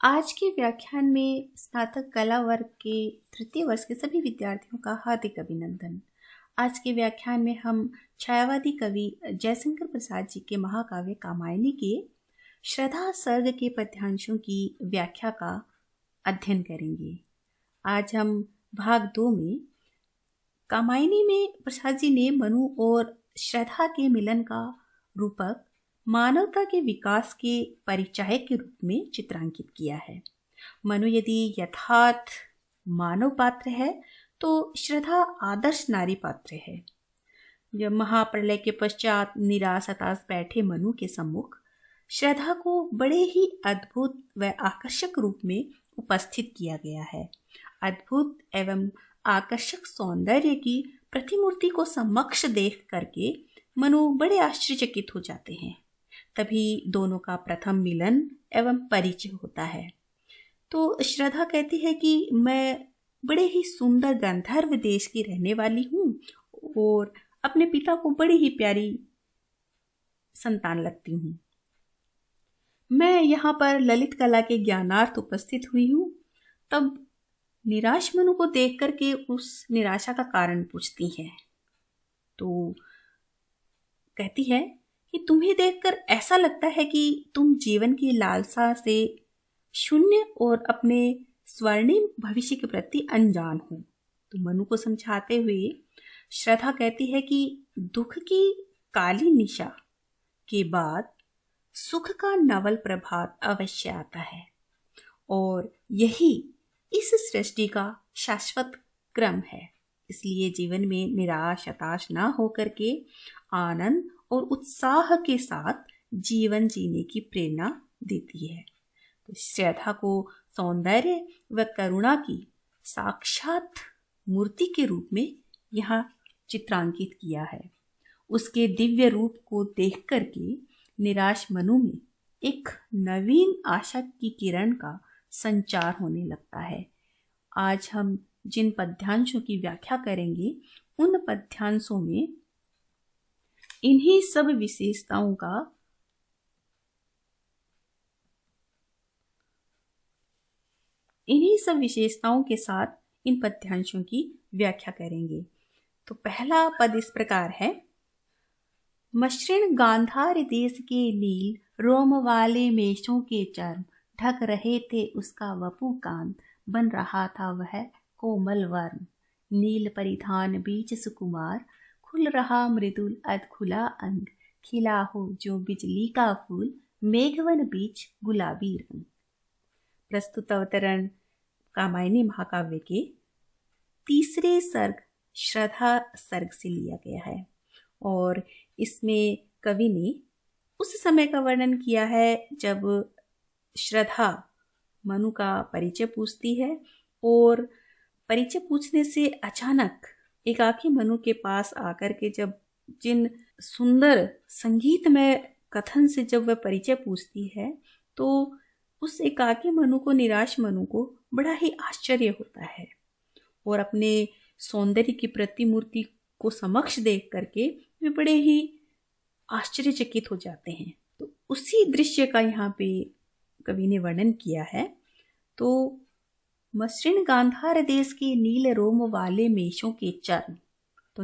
आज के व्याख्यान में स्नातक कला वर्ग के तृतीय वर्ष के सभी विद्यार्थियों का हार्दिक अभिनंदन। आज के व्याख्यान में हम छायावादी कवि जयशंकर प्रसाद जी के महाकाव्य कामायनी के श्रद्धा सर्ग के पद्यांशों की व्याख्या का अध्ययन करेंगे। आज हम भाग 2 में कामायनी में प्रसाद जी ने मनु और श्रद्धा के मिलन का रूपक मानवता के विकास के परिचायक के रूप में चित्रांकित किया है। मनु यदि यथार्थ मानव पात्र है तो श्रद्धा आदर्श नारी पात्र है। जब महाप्रलय के पश्चात निराश हताश बैठे मनु के सम्मुख श्रद्धा को बड़े ही अद्भुत व आकर्षक रूप में उपस्थित किया गया है। अद्भुत एवं आकर्षक सौंदर्य की प्रतिमूर्ति को समक्ष देख करके मनु बड़े आश्चर्यचकित हो जाते हैं। तभी दोनों का प्रथम मिलन एवं परिचय होता है। तो श्रद्धा कहती है कि मैं बड़े ही सुंदर गंधर्व देश की रहने वाली हूँ और अपने पिता को बड़ी ही प्यारी संतान लगती हूँ। मैं यहाँ पर ललित कला के ज्ञानार्थ उपस्थित हुई हूँ। तब निराश मनु को देख करके उस निराशा का कारण पूछती है। तो कहती है कि तुम्हें देखकर ऐसा लगता है कि तुम जीवन की लालसा से शून्य और अपने स्वर्णिम भविष्य के प्रति अनजान हो। तो मनु को समझाते हुए श्रद्धा कहती है कि दुख की काली निशा के बाद सुख का नवल प्रभात अवश्य आता है और यही इस सृष्टि का शाश्वत क्रम है। इसलिए जीवन में निराश हताश ना होकर के आनंद और उत्साह के साथ जीवन जीने की प्रेरणा देती है। तो श्रद्धा को सौंदर्य व करुणा की साक्षात मूर्ति के रूप में यहाँ चित्रांकित किया है। उसके दिव्य रूप को देख करके निराश मनु में एक नवीन आशा की किरण का संचार होने लगता है। आज हम जिन पद्यांशों की व्याख्या करेंगे उन पद्यांशों में इन्हीं सब विशेषताओं के साथ इन पद्यांशों की व्याख्या करेंगे। तो पहला पद इस प्रकार है। मसृण गांधार देश के नील रोम वाले मेषों के चर्म ढक रहे थे उसका वपु कांत बन रहा था वह कोमल वर्ण नील परिधान बीच सुकुमार खुल रहा मृदुल अधखुला अंग खिला हो जो बिजली का फूल मेघवन बीच गुलाबी रंग। प्रस्तुत अवतरण कामायनी महाकाव्य के तीसरे सर्ग श्रद्धा सर्ग से लिया गया है और इसमें कवि ने उस समय का वर्णन किया है जब श्रद्धा मनु का परिचय पूछती है और परिचय पूछने से अचानक एकाकी मनु के पास आकर के जब जिन सुंदर संगीतमय कथन से जब वह परिचय पूछती है तो उस एकाकी मनु को निराश मनु को बड़ा ही आश्चर्य होता है और अपने सौंदर्य की प्रतिमूर्ति को समक्ष देख करके वे बड़े ही आश्चर्यचकित हो जाते हैं। तो उसी दृश्य का यहाँ पे कवि ने वर्णन किया है। तो मसृण गांधार देश के नील रोम वाले मेषों के चर्म। तो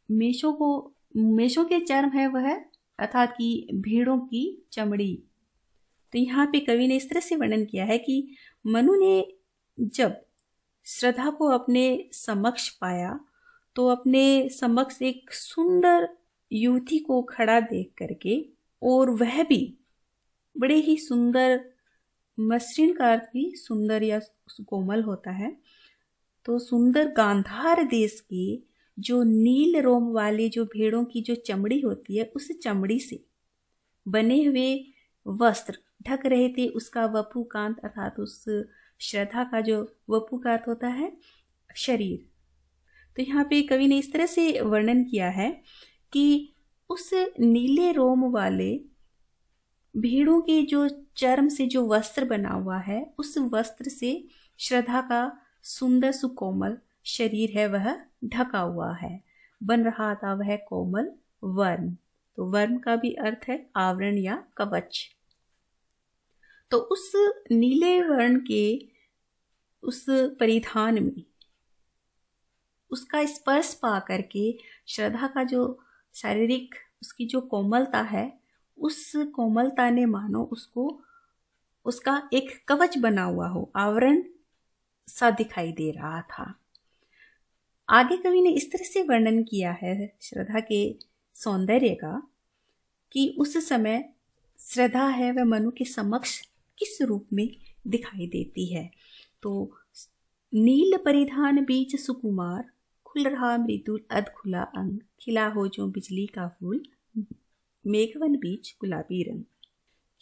मेषों के चर्म है वह अर्थात कि भेड़ों की चमड़ी। तो यहाँ पे कवि ने इस तरह से वर्णन किया है कि मनु ने जब श्रद्धा को अपने समक्ष पाया तो अपने समक्ष एक सुंदर युवती को खड़ा देख करके और वह भी बड़े ही सुंदर, मसृण का अर्थ भी सुंदर या कोमल होता है। तो सुंदर गांधार देश के जो नील रोम वाले जो भेड़ों की जो चमड़ी होती है उस चमड़ी से बने हुए वस्त्र ढक रहे थे उसका वपुकांत अर्थात उस श्रद्धा का जो वपु का अर्थ होता है शरीर। तो यहाँ पे कवि ने इस तरह से वर्णन किया है कि उस नीले रोम वाले भेड़ों के जो चर्म से जो वस्त्र बना हुआ है उस वस्त्र से श्रद्धा का सुंदर सुकोमल शरीर है वह ढका हुआ है, बन रहा था वह कोमल वर्ण। तो वर्ण का भी अर्थ है आवरण या कवच। तो उस नीले वर्ण के उस परिधान में उसका स्पर्श पा करके श्रद्धा का जो शारीरिक उसकी जो कोमलता है, उस कोमलता ने मानो उसको उसका एक कवच बना हुआ हो, आवरण सा दिखाई दे रहा था। आगे कवि ने इस तरह से वर्णन किया है श्रद्धा के सौंदर्य का कि उस समय श्रद्धा है वह मनु के समक्ष किस रूप में दिखाई देती है। तो नील परिधान बीच सुकुमार, खुल रहा मृदुल अध खुला अंग, खिला हो जो बिजली का फूल, मेघवन बीच गुलाबी रंग।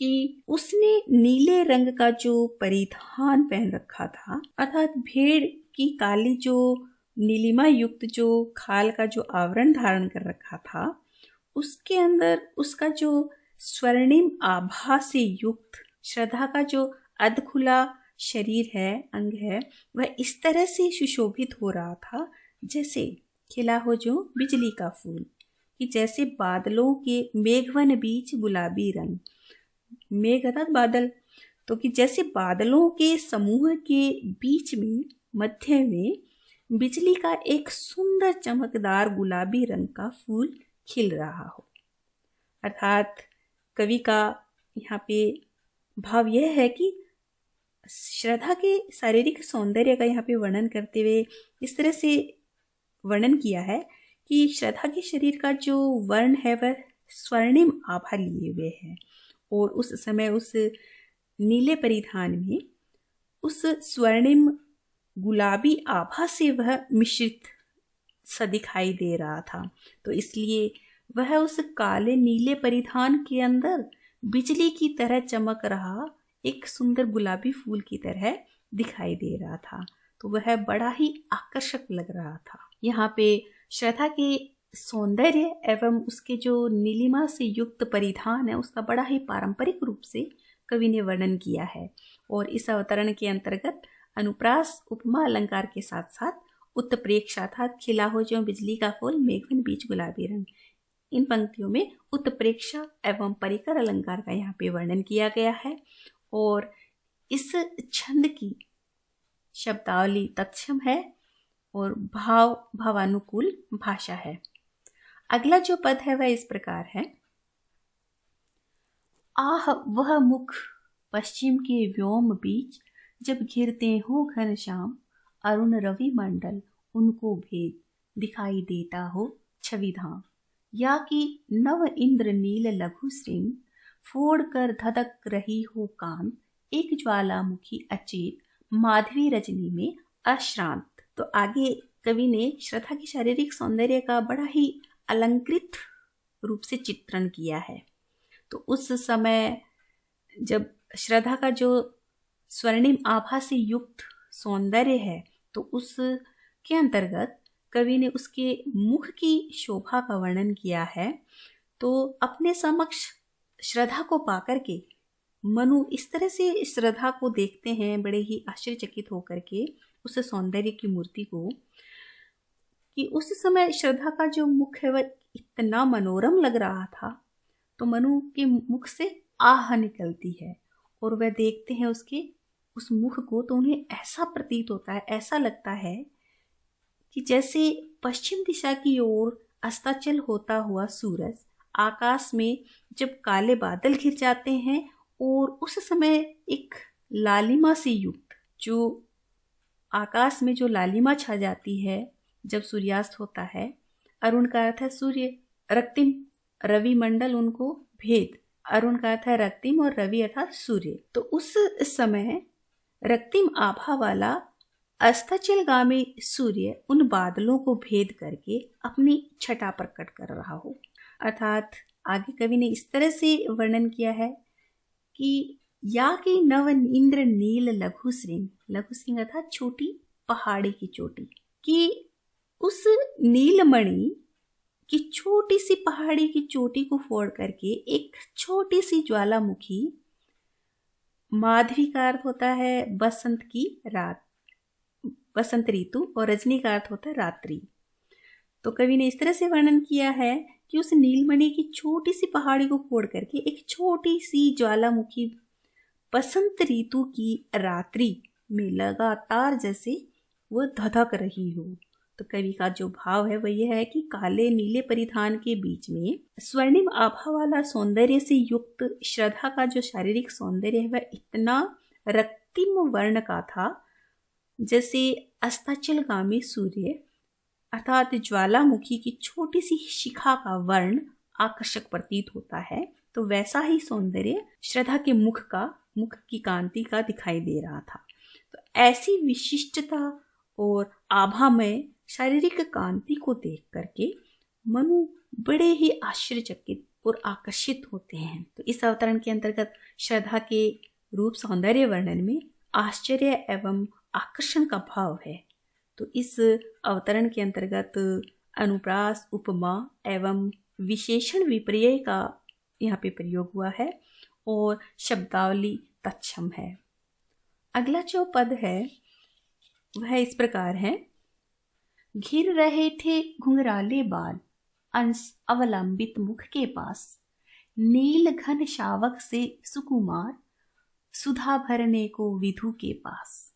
कि उसने नीले रंग का जो परिधान पहन रखा था, अर्थात भेड़ की काली जो नीलिमा युक्त जो खाल का जो आवरण धारण कर रखा था, उसके अंदर उसका जो स्वर्णिम आभा से युक्त श्रद्धा का जो अधखुला शरीर है, अंग है, वह इस तरह से सुशोभित हो रहा था जैसे खिला हो जो बिजली का फूल, कि जैसे बादलों के मेघवन बीच गुलाबी रंग, मेघ अर्थात बादल, तो कि जैसे बादलों के समूह के बीच में मध्य में बिजली का एक सुंदर चमकदार गुलाबी रंग का फूल खिल रहा हो। अर्थात कवि का यहाँ पे भाव यह है कि श्रद्धा के शारीरिक सौंदर्य का यहाँ पे वर्णन करते हुए इस तरह से वर्णन किया है कि श्रद्धा के शरीर का जो वर्ण है वह स्वर्णिम आभा लिए हुए है, और उस समय उस नीले परिधान में उस स्वर्णिम गुलाबी आभा से वह मिश्रित सा दिखाई दे रहा था। तो इसलिए वह उस काले नीले परिधान के अंदर बिजली की तरह चमक रहा एक सुंदर गुलाबी फूल की तरह दिखाई दे रहा था। तो वह बड़ा ही आकर्षक लग रहा था। यहाँ पे श्रद्धा के सौंदर्य एवं उसके जो नीलिमा से युक्त परिधान है उसका बड़ा ही पारंपरिक रूप से कवि ने वर्णन किया है। और इस अवतरण के अंतर्गत अनुप्रास उपमा अलंकार के साथ साथ उत्प्रेक्षा अर्थात खिला हो जो बिजली का फूल, मेघवन बीच गुलाबी रंग, इन पंक्तियों में उत्प्रेक्षा एवं परिकर अलंकार का यहाँ पे वर्णन किया गया है। और इस छंद की शब्दावली तत्सम है और भावानुकूल भाषा है। अगला जो पद है वह इस प्रकार है। आह वह मुख पश्चिम के व्योम बीच, जब घिरते हो घनश्याम, अरुण रवि मंडल उनको भेद, दिखाई देता हो छवि धाम। या कि नव इंद्र नील लघु श्रृंग, फोड़ कर धधक रही हो कांत, एक ज्वालामुखी अचेत, माधवी रजनी में अश्रांत। तो आगे कवि ने श्रद्धा की शारीरिक सौंदर्य का बड़ा ही अलंकृत रूप से चित्रण किया है। तो उस समय जब श्रद्धा का जो स्वर्णिम आभा से युक्त सौंदर्य है, तो उसके अंतर्गत कवि ने उसके मुख की शोभा का वर्णन किया है। तो अपने समक्ष श्रद्धा को पाकर के मनु इस तरह से श्रद्धा को देखते हैं बड़े ही आश्चर्यचकित होकर के उस सौंदर्य की मूर्ति को, कि उस समय श्रद्धा का जो मुख है वह इतना मनोरम लग रहा था। तो मनु के मुख से आह निकलती है और वह देखते हैं उसके उस मुख को, तो उन्हें ऐसा प्रतीत होता है, ऐसा लगता है कि जैसे पश्चिम दिशा की ओर अस्ताचल होता हुआ सूरज आकाश में जब काले बादल घिर जाते हैं और उस समय एक लालिमा से युक्त जो आकाश में जो लालिमा छा जाती है जब सूर्यास्त होता है। अरुण का अर्थ है सूर्य, रक्तिम रवि मंडल उनको भेद, अरुण का अर्थ है रक्तिम और रवि अर्थात सूर्य। तो उस समय रक्तिम आभा वाला अस्ताचलगामी सूर्य उन बादलों को भेद करके अपनी छटा प्रकट कर रहा हो। अर्थात आगे कवि ने इस तरह से वर्णन किया है कि या कि नव इंद्र नील लघु श्रृंग, लघु श्रृंग अर्थात छोटी पहाड़ी की चोटी, कि उस नीलमणि की छोटी सी पहाड़ी की चोटी को फोड़ करके एक छोटी सी ज्वालामुखी, माधवी का अर्थ होता है बसंत की रात, बसंत ऋतु, और रजनी का अर्थ होता है रात्रि। तो कवि ने इस तरह से वर्णन किया है कि उस नीलमणि की छोटी सी पहाड़ी को फोड़ करके एक छोटी सी ज्वालामुखी बसंत ऋतु की रात्रि में लगातार जैसे वह धधक रही हो। तो कवि का जो भाव है वह यह है कि काले नीले परिधान के बीच में स्वर्णिम आभा वाला सौंदर्य से युक्त श्रद्धा का जो शारीरिक सौंदर्य है वह इतना रक्तिम वर्ण का था जैसे अस्ताचलगामी सूर्य अर्थात ज्वालामुखी की छोटी सी शिखा का वर्ण आकर्षक प्रतीत होता है। तो वैसा ही सौंदर्य श्रद्धा के मुख की कांति का दिखाई दे रहा था। तो ऐसी विशिष्टता और आभामय शारीरिक कांति को देख करके मनु बड़े ही आश्चर्यचकित और आकर्षित होते हैं। तो इस अवतरण के अंतर्गत श्रद्धा के रूप सौंदर्य वर्णन में आश्चर्य एवं आकर्षण का भाव है। तो इस अवतरण के अंतर्गत अनुप्रास, उपमा एवं विशेषण विपर्यय का यहाँ पे प्रयोग हुआ है और शब्दावली तत्सम है। अगला जो पद है वह इस प्रकार है। घिर रहे थे घुंघराले बाल अंश अवलंबित मुख के पास, नील घन शावक से सुकुमार सुधा भरने को विधु के पास।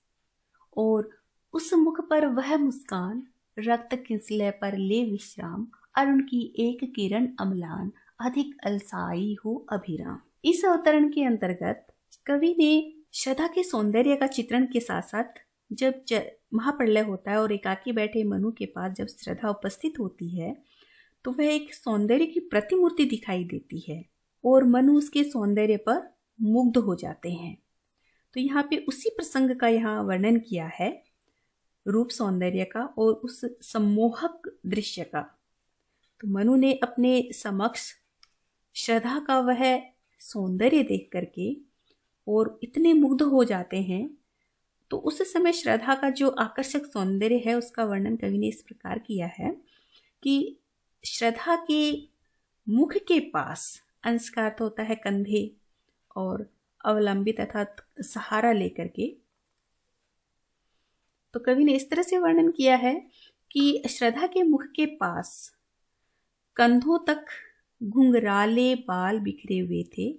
और उस मुख पर वह मुस्कान, रक्त किसले पर ले विश्राम, अरुण की एक किरण अम्लान, अधिक अलसाई हो अभिराम। इस अवतरण के अंतर्गत कवि ने श्रद्धा के सौंदर्य का चित्रण के साथ साथ जब महाप्रलय होता है और एकाकी बैठे मनु के पास जब श्रद्धा उपस्थित होती है तो वह एक सौंदर्य की प्रतिमूर्ति दिखाई देती है और मनु उसके सौंदर्य पर मुग्ध हो जाते हैं। तो यहाँ पे उसी प्रसंग का यहाँ वर्णन किया है, रूप सौंदर्य का और उस सम्मोहक दृश्य का। तो मनु ने अपने समक्ष श्रद्धा का वह सौंदर्य देख करके और इतने मुग्ध हो जाते हैं। तो उस समय श्रद्धा का जो आकर्षक सौंदर्य है उसका वर्णन कवि ने इस प्रकार किया है कि श्रद्धा के मुख के पास, अंश का अर्थ होता है कंधे और अवलंबित अर्थात सहारा लेकर के, तो कवि ने इस तरह से वर्णन किया है कि श्रद्धा के मुख के पास कंधों तक घुंघराले बाल बिखरे हुए थे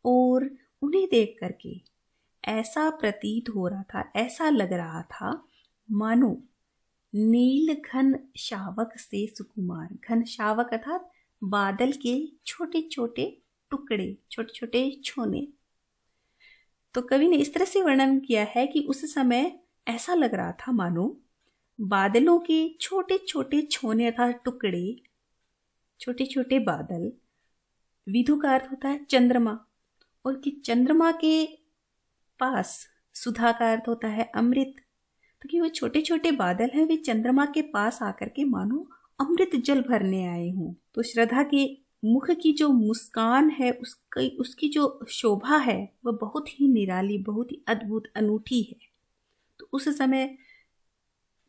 और उन्हें देख करके ऐसा प्रतीत हो रहा था, ऐसा लग रहा था मानो नील घन शावक से सुकुमार। घन शावक अर्थात बादल के छोटे छोटे टुकड़े, छोटे छोटे छोने। तो कवि ने इस तरह से वर्णन किया है कि उस समय ऐसा लग रहा था मानो बादलों के छोटे छोटे छोने अर्थात टुकड़े, छोटे छोटे बादल। विधु का अर्थ होता है चंद्रमा, और कि चंद्रमा के पास सुधा का अर्थ होता है अमृत। तो कि वो छोटे छोटे बादल हैं वे चंद्रमा के पास आकर के मानो अमृत जल भरने आए हों। तो श्रद्धा के मुख की जो मुस्कान है उसकी जो शोभा है वह बहुत ही निराली, बहुत ही अद्भुत, अनूठी है। तो उस समय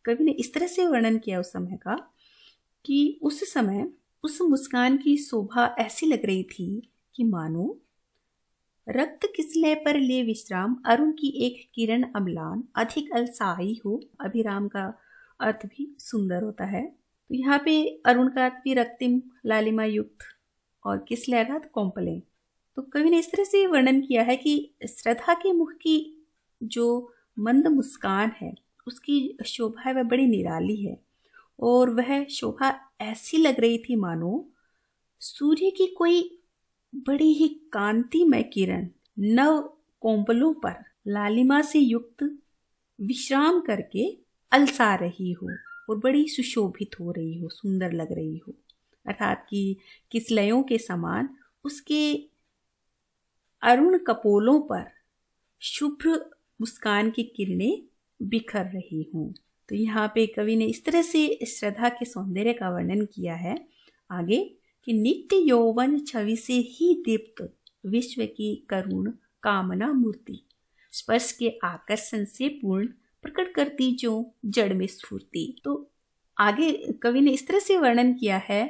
कवि ने इस तरह से वर्णन किया उस समय का कि उस समय उस मुस्कान की शोभा ऐसी लग रही थी कि मानो रक्त किसले पर ले विश्राम, अरुण की एक किरण अम्लान, अधिक अलसाई हो। अभिराम का अर्थ भी सुंदर होता है। तो यहाँ पे अरुण का अर्थ भी रक्तिम, लालिमा युक्त, और किसले अर्थात कोंपले। तो कवि ने इस तरह से वर्णन किया है कि श्रद्धा के मुख की जो मंद मुस्कान है उसकी शोभा है वह बड़ी निराली है और वह शोभा ऐसी लग रही थी मानो सूर्य की कोई बड़ी ही कांतिमय किरण नव कोंपलों पर लालिमा से युक्त विश्राम करके अलसा रही हो और बड़ी सुशोभित हो रही हो, सुंदर लग रही हो। अर्थात कि किसलयों के समान उसके अरुण कपोलों पर शुभ्र मुस्कान की किरणें बिखर रही हों। तो यहाँ पे कवि ने इस तरह से श्रद्धा के सौंदर्य का वर्णन किया है आगे कि नित्य यौवन छवि से ही दीप्त विश्व की करुण कामना मूर्ति, स्पर्श के आकर्षण से पूर्ण प्रकट करती जो जड़ में स्फूर्ति। तो आगे कवि ने इस तरह से वर्णन किया है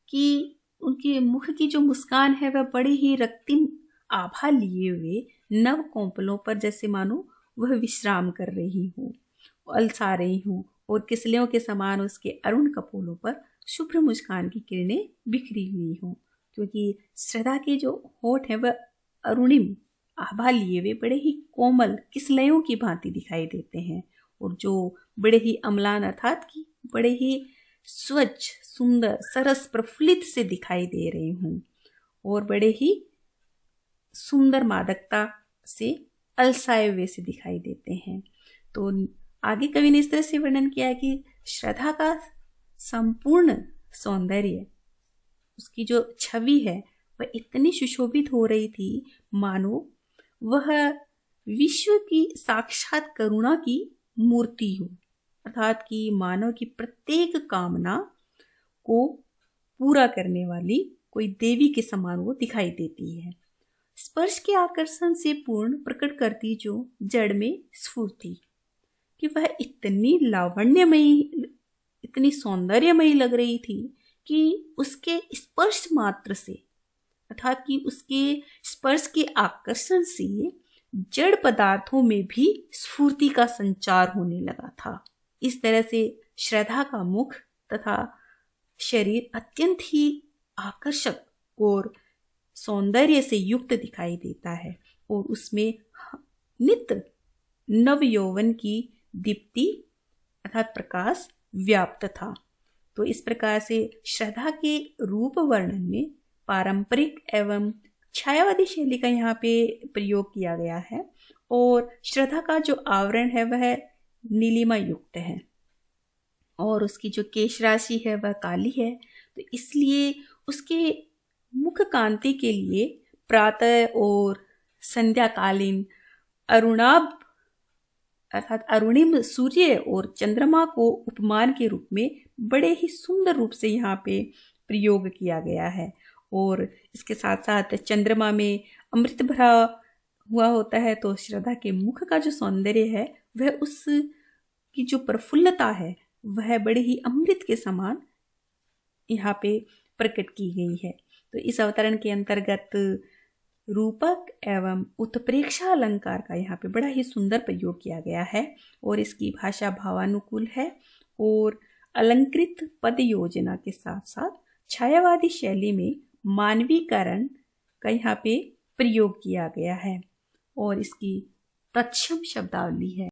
कि उनके मुख की जो मुस्कान है वह बड़ी ही रक्तिम आभा लिए हुए नव कोंपलों पर जैसे मानो वह विश्राम कर रही हो, अलसा रही हो, और किसलियों के समान उसके अरुण कपोलों पर शुभ्र मुस्कान की किरणें बिखरी हुई हों। क्योंकि श्रद्धा के जो होठ हैं वह अरुणिम आभा लिए वे बड़े ही कोमल किसलयों की भांति दिखाई देते हैं, और जो बड़े ही अम्लान अर्थात कि बड़े ही स्वच्छ, सुंदर, सरस, प्रफुल्लित से दिखाई दे रहे हूँ, और बड़े ही सुंदर मादकता से अलसाए हुए से दिखाई देते हैं। तो आगे कवि ने इस तरह से वर्णन किया है कि श्रद्धा का संपूर्ण सौंदर्य, उसकी जो छवि है वह इतनी सुशोभित हो रही थी मानो वह विश्व की साक्षात करुणा की मूर्ति हो, अर्थात कि मानव की प्रत्येक कामना को पूरा करने वाली कोई देवी के समान वो दिखाई देती है। स्पर्श के आकर्षण से पूर्ण प्रकट करती जो जड़ में स्फूर्ति, कि वह इतनी लावण्यमयी, इतनी सौंदर्यमयी लग रही थी कि उसके स्पर्श मात्र से, अर्थात कि उसके स्पर्श के आकर्षण से जड़ पदार्थों में भी स्फूर्ति का संचार होने लगा था। इस तरह से श्रद्धा का मुख तथा शरीर अत्यंत ही आकर्षक और सौंदर्य से युक्त दिखाई देता है, और उसमें नित्य नव यौवन की दीप्ति अर्थात प्रकाश व्याप्त था। तो इस प्रकार से श्रद्धा के रूप वर्णन में पारंपरिक एवं छायावादी शैली का यहाँ पे प्रयोग किया गया है, और श्रद्धा का जो आवरण है वह नीलिमा युक्त है, और उसकी जो केश राशि है वह काली है। तो इसलिए उसके मुख कांति के लिए प्रातः और संध्याकालीन अरुणाभ अर्थात अरुणिम सूर्य और चंद्रमा को उपमान के रूप में बड़े ही सुंदर रूप से यहाँ पे प्रयोग किया गया है। और इसके साथ साथ चंद्रमा में अमृत भरा हुआ होता है, तो श्रद्धा के मुख का जो सौंदर्य है वह उसकी जो प्रफुल्लता है वह बड़े ही अमृत के समान यहाँ पे प्रकट की गई है। तो इस अवतरण के अंतर्गत रूपक एवं उत्प्रेक्षा अलंकार का यहाँ पे बड़ा ही सुंदर प्रयोग किया गया है, और इसकी भाषा भावानुकूल है, और अलंकृत पद योजना के साथ साथ छायावादी शैली में मानवीकरण का यहाँ पे प्रयोग किया गया है, और इसकी तत्सम शब्दावली है।